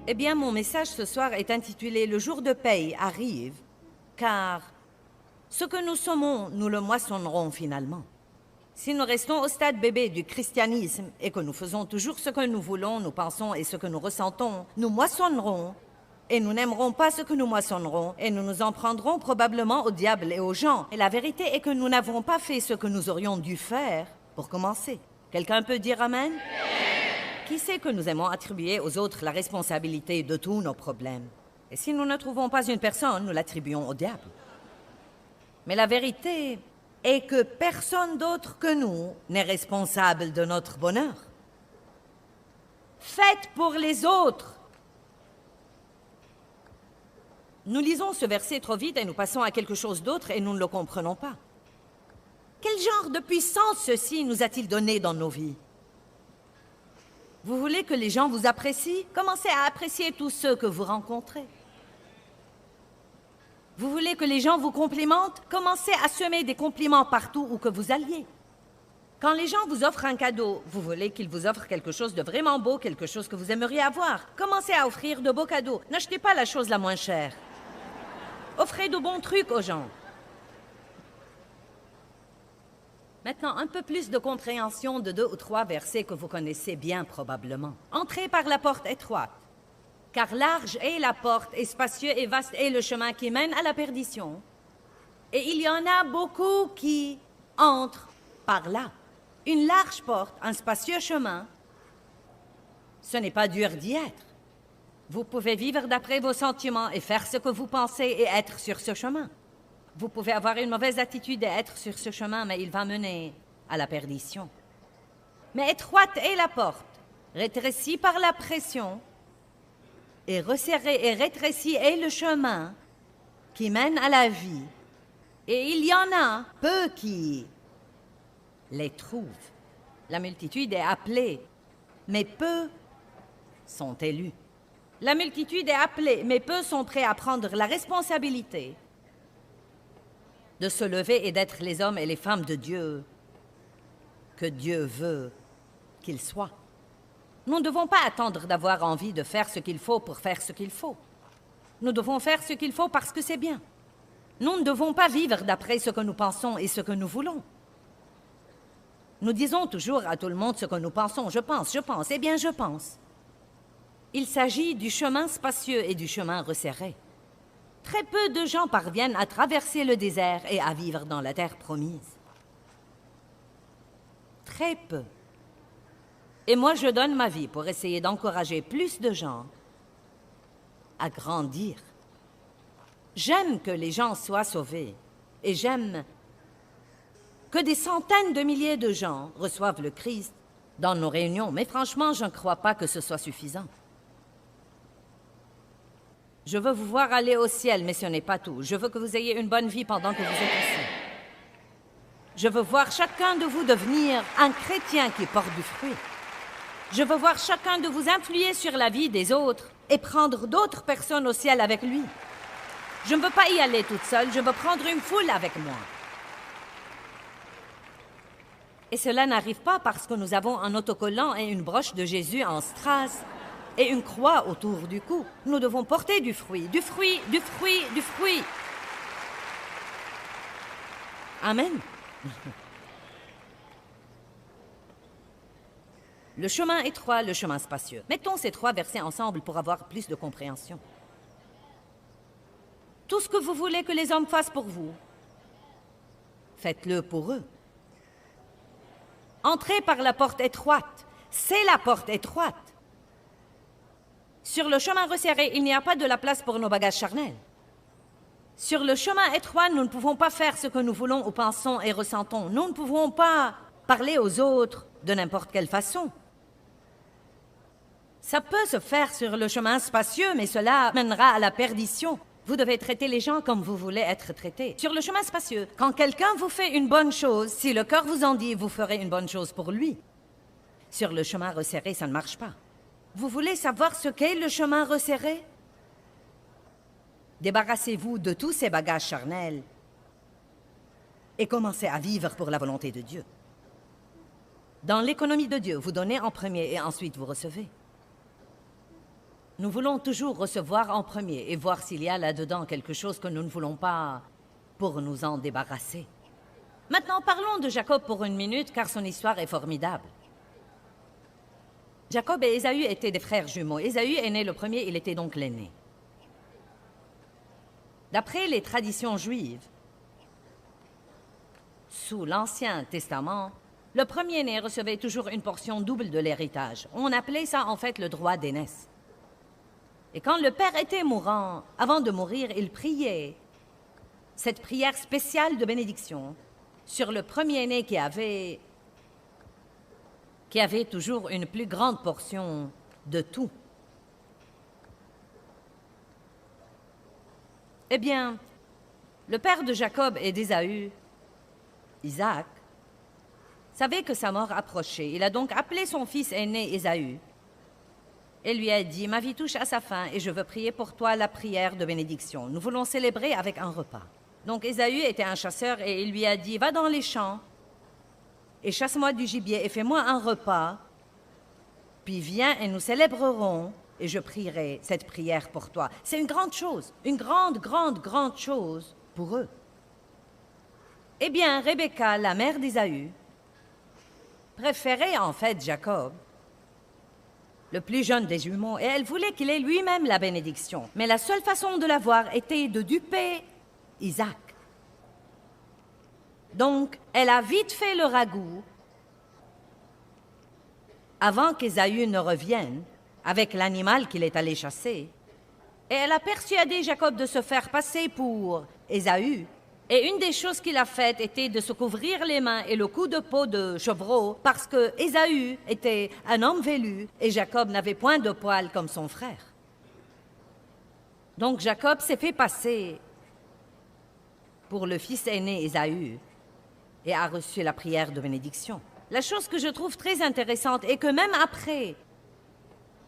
Eh bien, mon message ce soir est intitulé « Le jour de paye arrive », car ce que nous semons, nous le moissonnerons finalement. Si nous restons au stade bébé du christianisme et que nous faisons toujours ce que nous voulons, nous pensons et ce que nous ressentons, nous moissonnerons et nous n'aimerons pas ce que nous moissonnerons et nous nous en prendrons probablement au diable et aux gens. Et la vérité est que nous n'avons pas fait ce que nous aurions dû faire pour commencer. Quelqu'un peut dire Amen? Qui sait que nous aimons attribuer aux autres la responsabilité de tous nos problèmes? Et si nous ne trouvons pas une personne, nous l'attribuons au diable. Mais la vérité est que personne d'autre que nous n'est responsable de notre bonheur. Faites pour les autres. Nous lisons ce verset trop vite et nous passons à quelque chose d'autre et nous ne le comprenons pas. Quel genre de puissance ceci nous a-t-il donné dans nos vies? Vous voulez que les gens vous apprécient? Commencez à apprécier tous ceux que vous rencontrez. Vous voulez que les gens vous complimentent? Commencez à semer des compliments partout où que vous alliez. Quand les gens vous offrent un cadeau, vous voulez qu'ils vous offrent quelque chose de vraiment beau, quelque chose que vous aimeriez avoir. Commencez à offrir de beaux cadeaux. N'achetez pas la chose la moins chère. Offrez de bons trucs aux gens. Maintenant, un peu plus de compréhension de 2 ou 3 versets que vous connaissez bien probablement. Entrez par la porte étroite, car large est la porte et spacieux et vaste est le chemin qui mène à la perdition. Et il y en a beaucoup qui entrent par là. Une large porte, un spacieux chemin, ce n'est pas dur d'y être. Vous pouvez vivre d'après vos sentiments et faire ce que vous pensez et être sur ce chemin. Vous pouvez avoir une mauvaise attitude et être sur ce chemin, mais il va mener à la perdition. Mais étroite est la porte, rétrécie par la pression, et resserré et rétréci est le chemin qui mène à la vie. Et il y en a peu qui les trouvent. La multitude est appelée, mais peu sont élus. La multitude est appelée, mais peu sont prêts à prendre la responsabilité de se lever et d'être les hommes et les femmes de Dieu que Dieu veut qu'ils soient. Nous ne devons pas attendre d'avoir envie de faire ce qu'il faut pour faire ce qu'il faut. Nous devons faire ce qu'il faut parce que c'est bien. Nous ne devons pas vivre d'après ce que nous pensons et ce que nous voulons. Nous disons toujours à tout le monde ce que nous pensons. Je pense, eh bien je pense. Il s'agit du chemin spacieux et du chemin resserré. Très peu de gens parviennent à traverser le désert et à vivre dans la terre promise. Très peu. Et moi, je donne ma vie pour essayer d'encourager plus de gens à grandir. J'aime que les gens soient sauvés et j'aime que des centaines de milliers de gens reçoivent le Christ dans nos réunions. Mais franchement, je ne crois pas que ce soit suffisant. Je veux vous voir aller au ciel, mais ce n'est pas tout. Je veux que vous ayez une bonne vie pendant que vous êtes ici. Je veux voir chacun de vous devenir un chrétien qui porte du fruit. Je veux voir chacun de vous influer sur la vie des autres et prendre d'autres personnes au ciel avec lui. Je ne veux pas y aller toute seule, je veux prendre une foule avec moi. Et cela n'arrive pas parce que nous avons un autocollant et une broche de Jésus en strass et une croix autour du cou. Nous devons porter du fruit, du fruit, du fruit, du fruit. Amen. Le chemin étroit, le chemin spacieux. Mettons ces 3 versets ensemble pour avoir plus de compréhension. Tout ce que vous voulez que les hommes fassent pour vous, faites-le pour eux. Entrez par la porte étroite. C'est la porte étroite. Sur le chemin resserré, il n'y a pas de la place pour nos bagages charnels. Sur le chemin étroit, nous ne pouvons pas faire ce que nous voulons ou pensons et ressentons. Nous ne pouvons pas parler aux autres de n'importe quelle façon. Ça peut se faire sur le chemin spacieux, mais cela mènera à la perdition. Vous devez traiter les gens comme vous voulez être traités. Sur le chemin spacieux, quand quelqu'un vous fait une bonne chose, si le cœur vous en dit, vous ferez une bonne chose pour lui. Sur le chemin resserré, ça ne marche pas. Vous voulez savoir ce qu'est le chemin resserré? Débarrassez-vous de tous ces bagages charnels et commencez à vivre pour la volonté de Dieu. Dans l'économie de Dieu, vous donnez en premier et ensuite vous recevez. Nous voulons toujours recevoir en premier et voir s'il y a là-dedans quelque chose que nous ne voulons pas pour nous en débarrasser. Maintenant, parlons de Jacob pour une minute, car son histoire est formidable. Jacob et Ésaü étaient des frères jumeaux. Ésaü est né le premier, il était donc l'aîné. D'après les traditions juives, sous l'Ancien Testament, le premier-né recevait toujours une portion double de l'héritage. On appelait ça en fait le droit d'aînesse. Et quand le père était mourant, avant de mourir, il priait cette prière spéciale de bénédiction sur le premier-né qui avait toujours une plus grande portion de tout. Eh bien, le père de Jacob et d'Ésaü, Isaac, savait que sa mort approchait. Il a donc appelé son fils aîné Ésaü et lui a dit « Ma vie touche à sa fin et je veux prier pour toi la prière de bénédiction. Nous voulons célébrer avec un repas. » Donc Ésaü était un chasseur et il lui a dit « Va dans les champs et chasse-moi du gibier et fais-moi un repas, puis viens et nous célébrerons et je prierai cette prière pour toi. » C'est une grande chose, une grande, grande, grande chose pour eux. Eh bien, Rebecca, la mère d'Ésaü, préférait en fait Jacob, le plus jeune des jumeaux, et elle voulait qu'il ait lui-même la bénédiction. Mais la seule façon de l'avoir était de duper Isaac. Donc, elle a vite fait le ragoût avant qu'Ésaü ne revienne avec l'animal qu'il est allé chasser. Et elle a persuadé Jacob de se faire passer pour Ésaü. Et une des choses qu'il a faites était de se couvrir les mains et le cou de peau de chevreau parce que Ésaü était un homme velu et Jacob n'avait point de poils comme son frère. Donc Jacob s'est fait passer pour le fils aîné Ésaü et a reçu la prière de bénédiction. La chose que je trouve très intéressante est que même après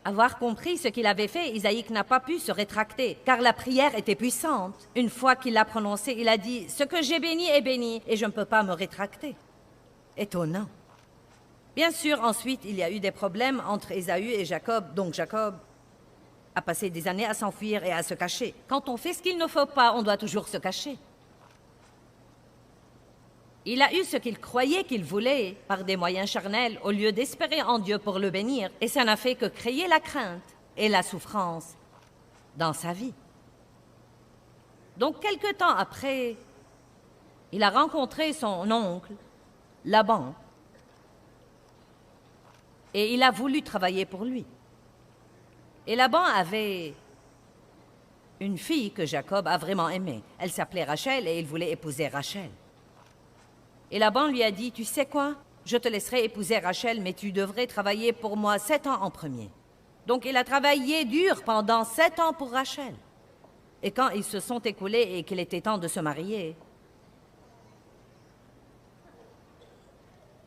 avoir compris ce qu'il avait fait, Isaïe n'a pas pu se rétracter, car la prière était puissante. Une fois qu'il l'a prononcée, il a dit « Ce que j'ai béni est béni, et je ne peux pas me rétracter. » Étonnant. Bien sûr, ensuite, il y a eu des problèmes entre Ésaü et Jacob, donc Jacob a passé des années à s'enfuir et à se cacher. Quand on fait ce qu'il ne faut pas, on doit toujours se cacher. Il a eu ce qu'il croyait qu'il voulait par des moyens charnels au lieu d'espérer en Dieu pour le bénir, et ça n'a fait que créer la crainte et la souffrance dans sa vie. Donc, quelque temps après, il a rencontré son oncle, Laban, et il a voulu travailler pour lui. Et Laban avait une fille que Jacob a vraiment aimée. Elle s'appelait Rachel et il voulait épouser Rachel. Et Laban lui a dit, « Tu sais quoi? Je te laisserai épouser Rachel, mais tu devrais travailler pour moi 7 ans en premier. » Donc il a travaillé dur pendant 7 ans pour Rachel. Et quand ils se sont écoulés et qu'il était temps de se marier,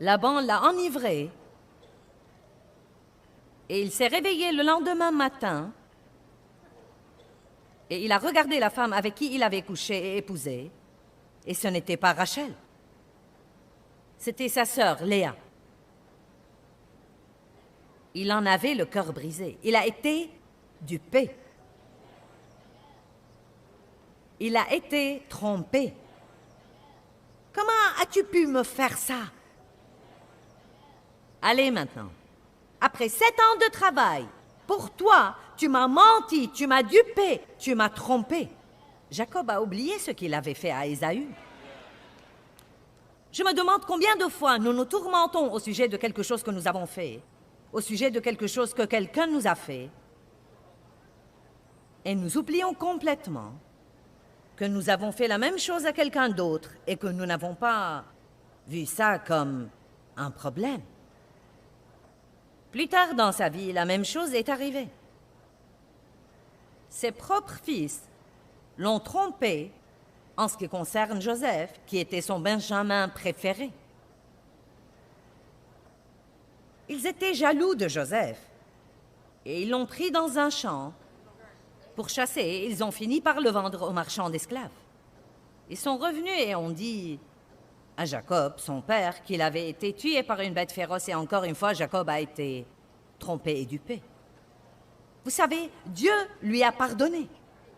Laban l'a enivré et il s'est réveillé le lendemain matin et il a regardé la femme avec qui il avait couché et épousé, et ce n'était pas Rachel. C'était sa sœur, Léa. Il en avait le cœur brisé. Il a été dupé. Il a été trompé. Comment as-tu pu me faire ça? Allez maintenant. Après 7 ans de travail, pour toi, tu m'as menti, tu m'as dupé, tu m'as trompé. Jacob a oublié ce qu'il avait fait à Ésaü. Je me demande combien de fois nous nous tourmentons au sujet de quelque chose que nous avons fait, au sujet de quelque chose que quelqu'un nous a fait, et nous oublions complètement que nous avons fait la même chose à quelqu'un d'autre et que nous n'avons pas vu ça comme un problème. Plus tard dans sa vie, la même chose est arrivée. Ses propres fils l'ont trompé en ce qui concerne Joseph, qui était son Benjamin préféré. Ils étaient jaloux de Joseph et ils l'ont pris dans un champ pour chasser et ils ont fini par le vendre aux marchands d'esclaves. Ils sont revenus et ont dit à Jacob, son père, qu'il avait été tué par une bête féroce et encore une fois, Jacob a été trompé et dupé. Vous savez, Dieu lui a pardonné.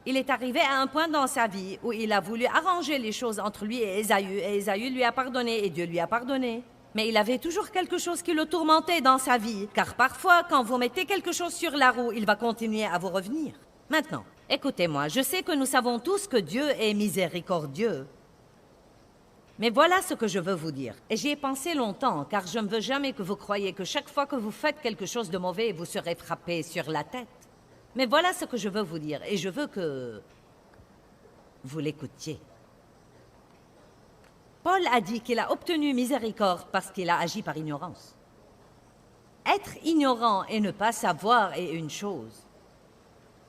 Il est arrivé à un point dans sa vie où il a voulu arranger les choses entre lui et Ésaü lui a pardonné, et Dieu lui a pardonné. Mais il avait toujours quelque chose qui le tourmentait dans sa vie, car parfois, quand vous mettez quelque chose sur la roue, il va continuer à vous revenir. Maintenant, écoutez-moi, je sais que nous savons tous que Dieu est miséricordieux. Mais voilà ce que je veux vous dire. Et j'y ai pensé longtemps, car je ne veux jamais que vous croyiez que chaque fois que vous faites quelque chose de mauvais, vous serez frappé sur la tête. Mais voilà ce que je veux vous dire, et je veux que vous l'écoutiez. Paul a dit qu'il a obtenu miséricorde parce qu'il a agi par ignorance. Être ignorant et ne pas savoir est une chose.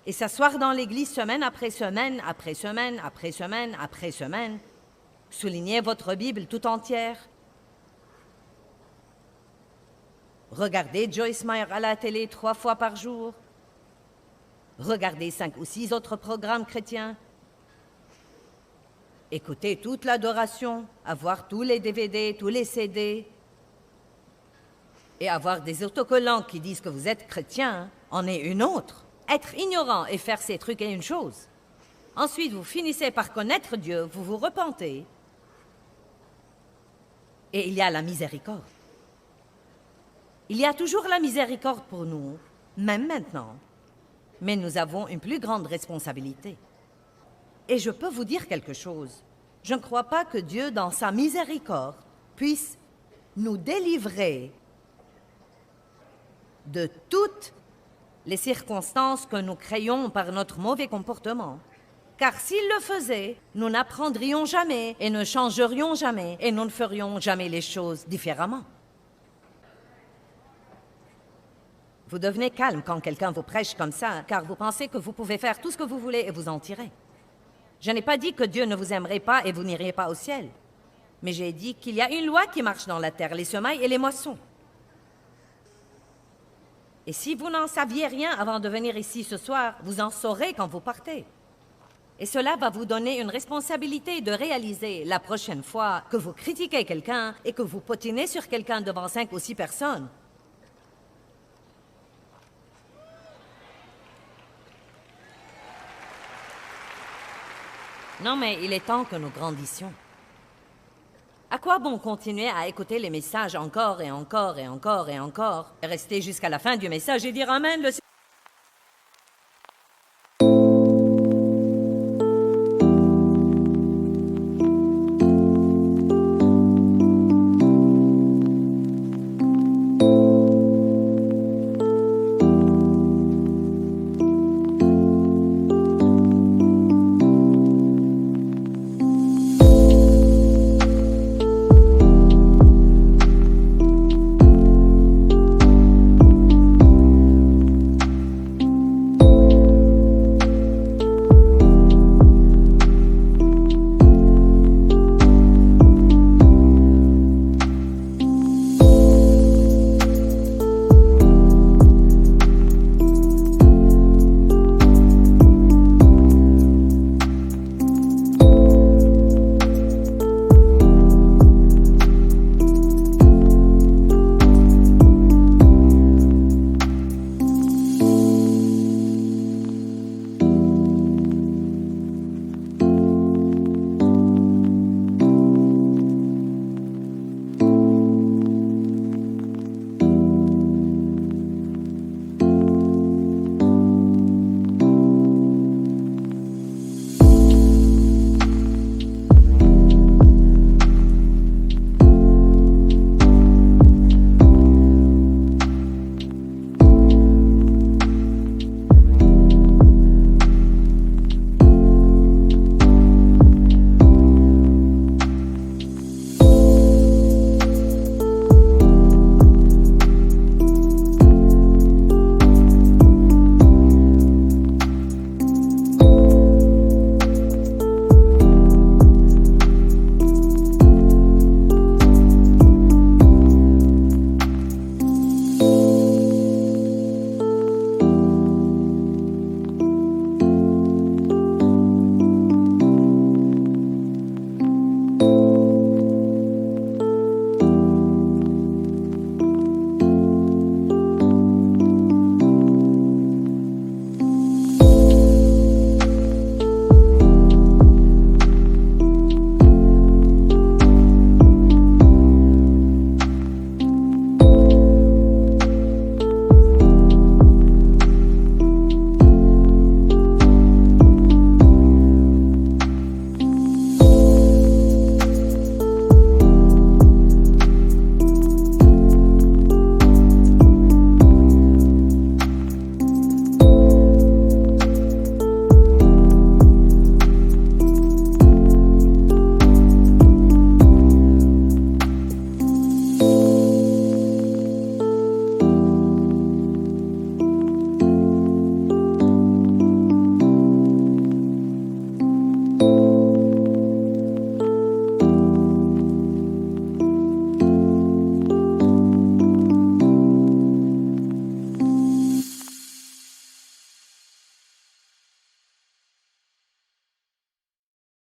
Et s'asseoir dans l'église semaine après semaine, après semaine, après semaine, après semaine, souligner votre Bible tout entière, regarder Joyce Meyer à la télé 3 fois par jour, regarder 5 ou 6 autres programmes chrétiens, écouter toute l'adoration, avoir tous les DVD, tous les CD, et avoir des autocollants qui disent que vous êtes chrétien, en est une autre. Être ignorant et faire ces trucs est une chose. Ensuite, vous finissez par connaître Dieu, vous vous repentez, et il y a la miséricorde. Il y a toujours la miséricorde pour nous, même maintenant. Mais nous avons une plus grande responsabilité. Et je peux vous dire quelque chose. Je ne crois pas que Dieu, dans sa miséricorde, puisse nous délivrer de toutes les circonstances que nous créons par notre mauvais comportement. Car s'il le faisait, nous n'apprendrions jamais et ne changerions jamais et nous ne ferions jamais les choses différemment. Vous devenez calme quand quelqu'un vous prêche comme ça, car vous pensez que vous pouvez faire tout ce que vous voulez et vous en tirer. Je n'ai pas dit que Dieu ne vous aimerait pas et vous n'iriez pas au ciel. Mais j'ai dit qu'il y a une loi qui marche dans la terre, les semailles et les moissons. Et si vous n'en saviez rien avant de venir ici ce soir, vous en saurez quand vous partez. Et cela va vous donner une responsabilité de réaliser la prochaine fois que vous critiquez quelqu'un et que vous potinez sur quelqu'un devant 5 ou 6 personnes. Non, mais il est temps que nous grandissions. À quoi bon continuer à écouter les messages encore et encore et encore et encore, et rester jusqu'à la fin du message et dire Amen, le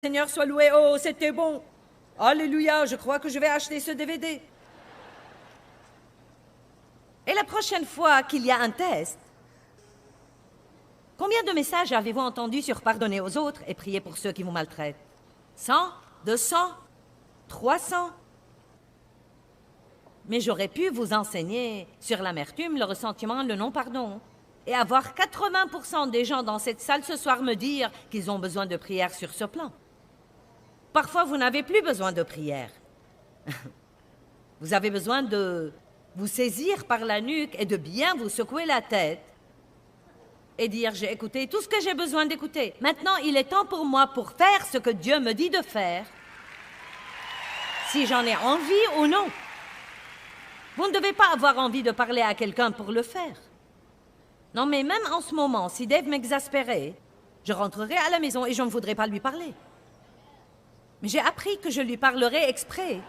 Seigneur soit loué. Oh, c'était bon. Alléluia, je crois que je vais acheter ce DVD. Et la prochaine fois qu'il y a un test, combien de messages avez-vous entendus sur pardonner aux autres et prier pour ceux qui vous maltraitent? 100? 200? 300? Mais j'aurais pu vous enseigner sur l'amertume, le ressentiment, le non-pardon. Et avoir 80% des gens dans cette salle ce soir me dire qu'ils ont besoin de prière sur ce plan. Parfois, vous n'avez plus besoin de prière. Vous avez besoin de vous saisir par la nuque et de bien vous secouer la tête et dire « J'ai écouté tout ce que j'ai besoin d'écouter. Maintenant, il est temps pour moi pour faire ce que Dieu me dit de faire, si j'en ai envie ou non. » Vous ne devez pas avoir envie de parler à quelqu'un pour le faire. Non, mais même en ce moment, si Dave m'exaspérait, je rentrerai à la maison et je ne voudrais pas lui parler. Mais j'ai appris que je lui parlerai exprès,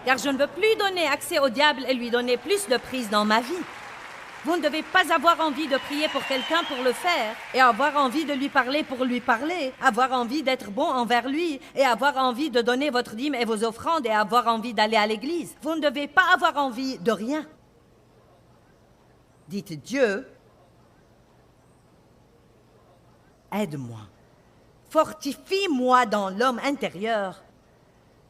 car je ne veux plus donner accès au diable et lui donner plus de prise dans ma vie. Vous ne devez pas avoir envie de prier pour quelqu'un pour le faire, et avoir envie de lui parler pour lui parler, avoir envie d'être bon envers lui, et avoir envie de donner votre dîme et vos offrandes, et avoir envie d'aller à l'église. Vous ne devez pas avoir envie de rien. Dites Dieu, aide-moi, fortifie-moi dans l'homme intérieur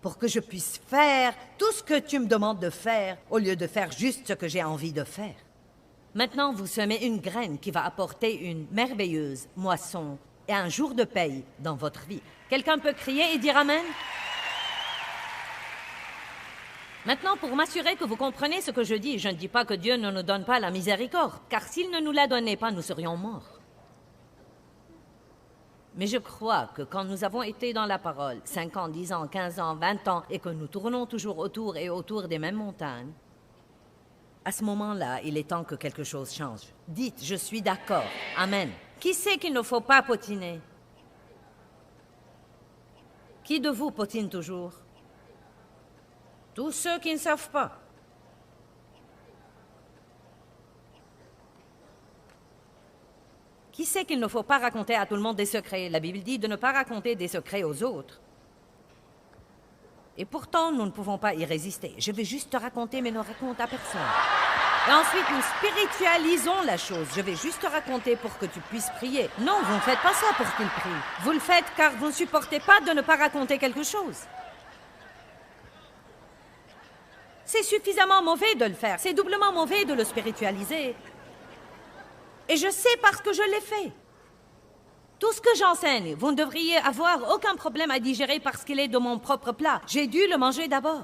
pour que je puisse faire tout ce que tu me demandes de faire au lieu de faire juste ce que j'ai envie de faire. Maintenant, vous semez une graine qui va apporter une merveilleuse moisson et un jour de paye dans votre vie. Quelqu'un peut crier et dire Amen? Maintenant, pour m'assurer que vous comprenez ce que je dis, je ne dis pas que Dieu ne nous donne pas la miséricorde, car s'il ne nous la donnait pas, nous serions morts. Mais je crois que quand nous avons été dans la parole, 5 ans, 10 ans, 15 ans, 20 ans, et que nous tournons toujours autour et autour des mêmes montagnes, à ce moment-là, il est temps que quelque chose change. Dites, je suis d'accord. Amen. Qui sait qu'il ne faut pas potiner? Qui de vous potine toujours? Tous ceux qui ne savent pas. Qui sait qu'il ne faut pas raconter à tout le monde des secrets? La Bible dit de ne pas raconter des secrets aux autres. Et pourtant, nous ne pouvons pas y résister. Je vais juste te raconter, mais ne raconte à personne. Et ensuite, nous spiritualisons la chose. Je vais juste te raconter pour que tu puisses prier. Non, vous ne faites pas ça pour qu'il prie. Vous le faites car vous ne supportez pas de ne pas raconter quelque chose. C'est suffisamment mauvais de le faire. C'est doublement mauvais de le spiritualiser. Et je sais parce que je l'ai fait. Tout ce que j'enseigne, vous ne devriez avoir aucun problème à digérer parce qu'il est de mon propre plat. J'ai dû le manger d'abord.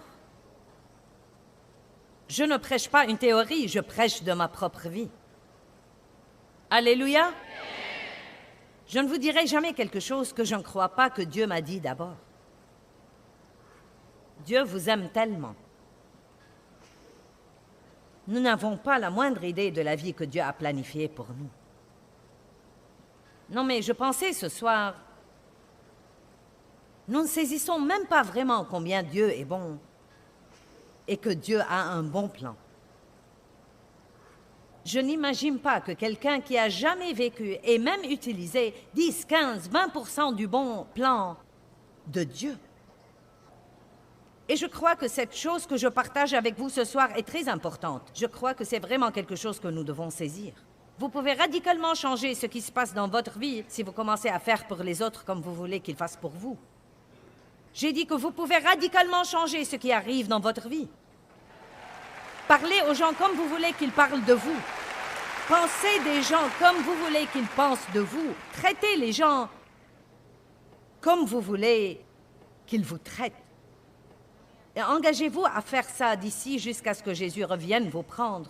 Je ne prêche pas une théorie, je prêche de ma propre vie. Alléluia. Je ne vous dirai jamais quelque chose que je ne crois pas que Dieu m'a dit d'abord. Dieu vous aime tellement. Nous n'avons pas la moindre idée de la vie que Dieu a planifiée pour nous. Non, mais je pensais ce soir, nous ne saisissons même pas vraiment combien Dieu est bon et que Dieu a un bon plan. Je n'imagine pas que quelqu'un qui a jamais vécu et même utilisé 10, 15, 20% du bon plan de Dieu. Et je crois que cette chose que je partage avec vous ce soir est très importante. Je crois que c'est vraiment quelque chose que nous devons saisir. Vous pouvez radicalement changer ce qui se passe dans votre vie si vous commencez à faire pour les autres comme vous voulez qu'ils fassent pour vous. J'ai dit que vous pouvez radicalement changer ce qui arrive dans votre vie. Parlez aux gens comme vous voulez qu'ils parlent de vous. Pensez des gens comme vous voulez qu'ils pensent de vous. Traitez les gens comme vous voulez qu'ils vous traitent. Et engagez-vous à faire ça d'ici jusqu'à ce que Jésus revienne vous prendre.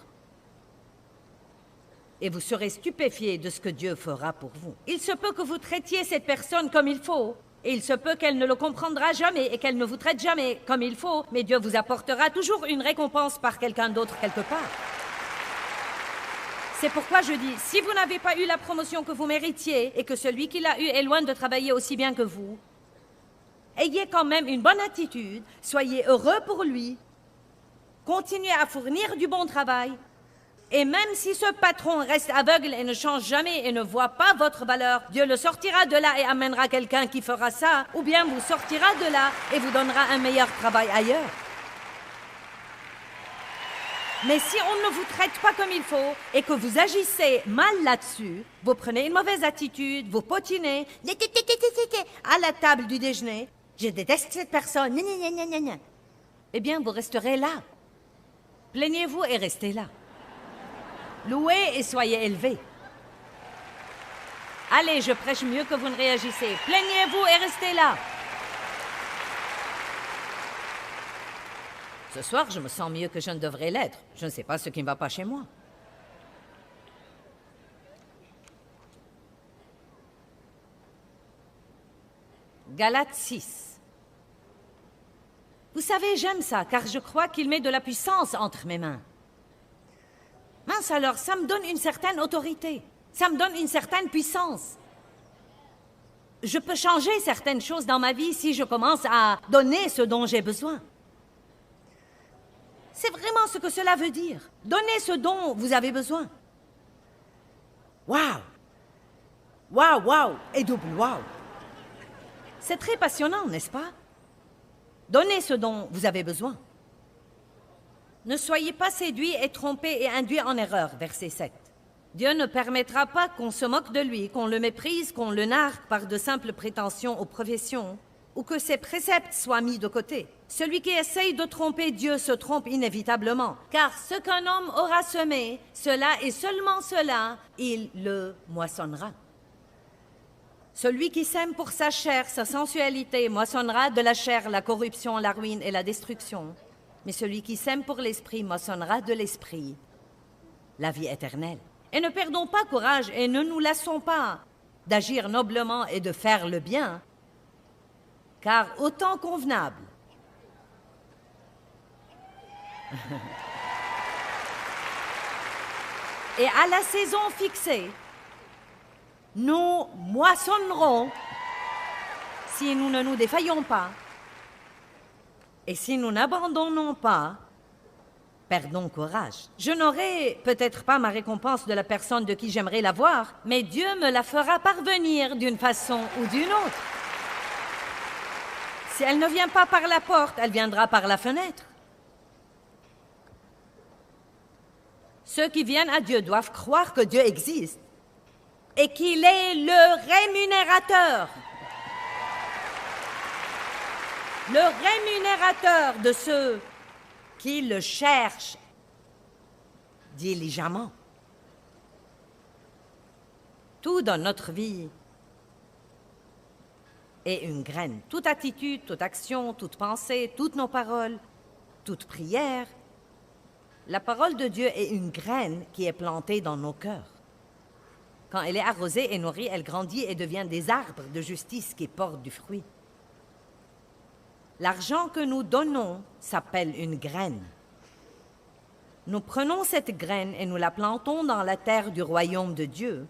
Et vous serez stupéfiés de ce que Dieu fera pour vous. Il se peut que vous traitiez cette personne comme il faut, et il se peut qu'elle ne le comprendra jamais et qu'elle ne vous traite jamais comme il faut, mais Dieu vous apportera toujours une récompense par quelqu'un d'autre quelque part. C'est pourquoi je dis, si vous n'avez pas eu la promotion que vous méritiez et que celui qui l'a eu est loin de travailler aussi bien que vous, ayez quand même une bonne attitude, soyez heureux pour lui, continuez à fournir du bon travail, Et même si ce patron reste aveugle et ne change jamais et ne voit pas votre valeur, Dieu le sortira de là et amènera quelqu'un qui fera ça, ou bien vous sortira de là et vous donnera un meilleur travail ailleurs. Mais si on ne vous traite pas comme il faut et que vous agissez mal là-dessus, vous prenez une mauvaise attitude, vous potinez à la table du déjeuner, je déteste cette personne, eh bien vous resterez là. Plaignez-vous et restez là. Louez et soyez élevés. Allez, je prêche mieux que vous ne réagissez. Plaignez-vous et restez là. Ce soir, je me sens mieux que je ne devrais l'être. Je ne sais pas ce qui ne va pas chez moi. Galates 6. Vous savez, j'aime ça, car je crois qu'il met de la puissance entre mes mains. Mince alors, ça me donne une certaine autorité. Ça me donne une certaine puissance. Je peux changer certaines choses dans ma vie si je commence à donner ce dont j'ai besoin. C'est vraiment ce que cela veut dire. Donnez ce dont vous avez besoin. Waouh! Waouh, waouh! Et double waouh! C'est très passionnant, n'est-ce pas? Donnez ce dont vous avez besoin. Ne soyez pas séduits et trompés et induits en erreur, verset 7. Dieu ne permettra pas qu'on se moque de lui, qu'on le méprise, qu'on le nargue par de simples prétentions aux professions, ou que ses préceptes soient mis de côté. Celui qui essaye de tromper Dieu se trompe inévitablement, car ce qu'un homme aura semé, cela et seulement cela, il le moissonnera. Celui qui sème pour sa chair, sa sensualité, moissonnera de la chair la corruption, la ruine et la destruction. Mais celui qui sème pour l'esprit moissonnera de l'esprit la vie éternelle. Et ne perdons pas courage et ne nous lassons pas d'agir noblement et de faire le bien, car au temps convenable, et à la saison fixée, nous moissonnerons si nous ne nous défaillons pas. Et si nous n'abandonnons pas, perdons courage. Je n'aurai peut-être pas ma récompense de la personne de qui j'aimerais l'avoir, mais Dieu me la fera parvenir d'une façon ou d'une autre. Si elle ne vient pas par la porte, elle viendra par la fenêtre. Ceux qui viennent à Dieu doivent croire que Dieu existe et qu'il est le rémunérateur. Le rémunérateur de ceux qui le cherchent diligemment. Tout dans notre vie est une graine. Toute attitude, toute action, toute pensée, toutes nos paroles, toute prière. La parole de Dieu est une graine qui est plantée dans nos cœurs. Quand elle est arrosée et nourrie, elle grandit et devient des arbres de justice qui portent du fruit. L'argent que nous donnons s'appelle une graine. Nous prenons cette graine et nous la plantons dans la terre du royaume de Dieu,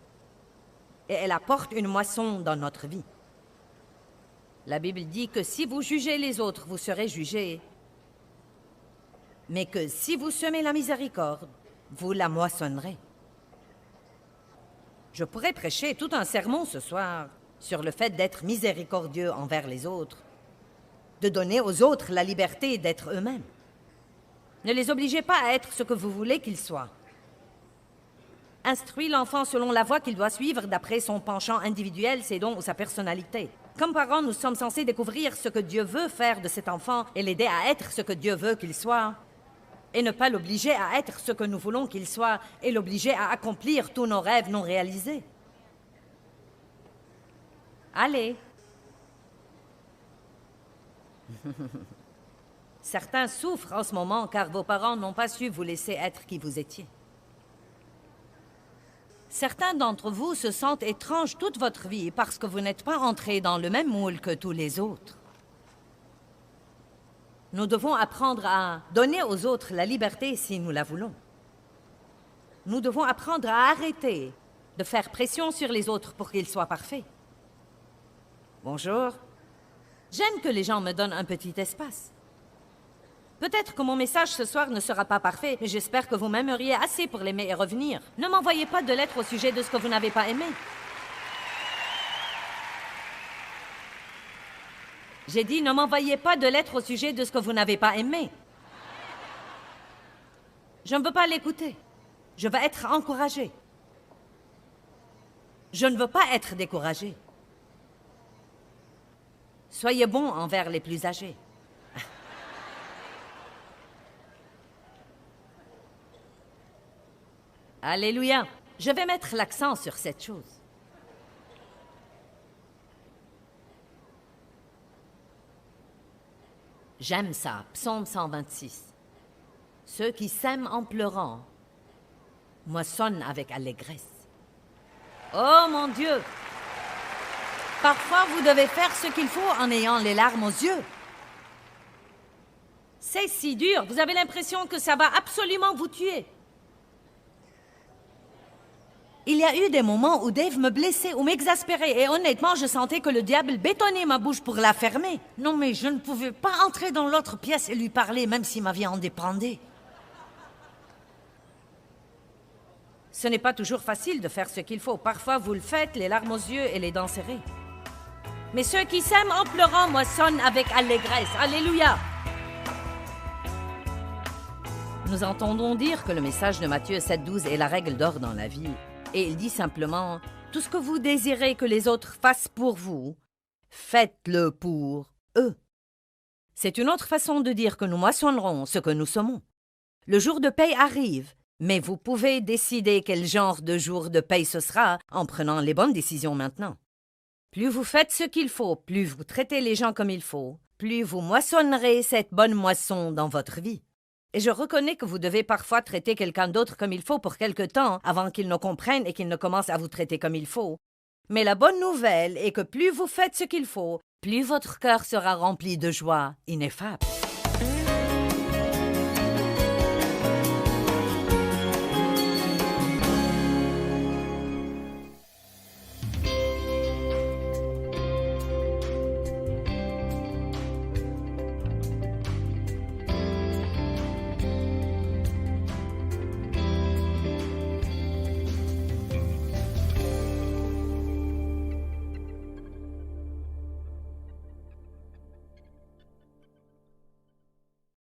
et elle apporte une moisson dans notre vie. La Bible dit que si vous jugez les autres, vous serez jugés, mais que si vous semez la miséricorde, vous la moissonnerez. Je pourrais prêcher tout un sermon ce soir sur le fait d'être miséricordieux envers les autres, de donner aux autres la liberté d'être eux-mêmes. Ne les obligez pas à être ce que vous voulez qu'ils soient. Instruis l'enfant selon la voie qu'il doit suivre d'après son penchant individuel, ses dons ou sa personnalité. Comme parents, nous sommes censés découvrir ce que Dieu veut faire de cet enfant et l'aider à être ce que Dieu veut qu'il soit, et ne pas l'obliger à être ce que nous voulons qu'il soit et l'obliger à accomplir tous nos rêves non réalisés. Allez. Certains souffrent en ce moment car vos parents n'ont pas su vous laisser être qui vous étiez. Certains d'entre vous se sentent étranges toute votre vie parce que vous n'êtes pas entrés dans le même moule que tous les autres. Nous devons apprendre à donner aux autres la liberté si nous la voulons. Nous devons apprendre à arrêter de faire pression sur les autres pour qu'ils soient parfaits. Bonjour. J'aime que les gens me donnent un petit espace. Peut-être que mon message ce soir ne sera pas parfait, mais j'espère que vous m'aimeriez assez pour l'aimer et revenir. Ne m'envoyez pas de lettres au sujet de ce que vous n'avez pas aimé. J'ai dit, ne m'envoyez pas de lettres au sujet de ce que vous n'avez pas aimé. Je ne veux pas l'écouter. Je veux être encouragée. Je ne veux pas être découragée. Soyez bons envers les plus âgés. Alléluia. Je vais mettre l'accent sur cette chose. J'aime ça, Psaume 126. Ceux qui sèment en pleurant moissonnent avec allégresse. Oh mon Dieu! Parfois, vous devez faire ce qu'il faut en ayant les larmes aux yeux. C'est si dur, vous avez l'impression que ça va absolument vous tuer. Il y a eu des moments où Dave me blessait ou m'exaspérait et honnêtement, je sentais que le diable bétonnait ma bouche pour la fermer. Non, mais je ne pouvais pas entrer dans l'autre pièce et lui parler, même si ma vie en dépendait. Ce n'est pas toujours facile de faire ce qu'il faut. Parfois, vous le faites, les larmes aux yeux et les dents serrées. Mais ceux qui s'aiment en pleurant moissonnent avec allégresse. Alléluia! Nous entendons dire que le message de Matthieu 7,12 est la règle d'or dans la vie. Et il dit simplement, tout ce que vous désirez que les autres fassent pour vous, faites-le pour eux. C'est une autre façon de dire que nous moissonnerons ce que nous semons. Le jour de paye arrive, mais vous pouvez décider quel genre de jour de paye ce sera en prenant les bonnes décisions maintenant. Plus vous faites ce qu'il faut, plus vous traitez les gens comme il faut, plus vous moissonnerez cette bonne moisson dans votre vie. Et je reconnais que vous devez parfois traiter quelqu'un d'autre comme il faut pour quelque temps avant qu'il ne comprenne et qu'il ne commence à vous traiter comme il faut. Mais la bonne nouvelle est que plus vous faites ce qu'il faut, plus votre cœur sera rempli de joie ineffable.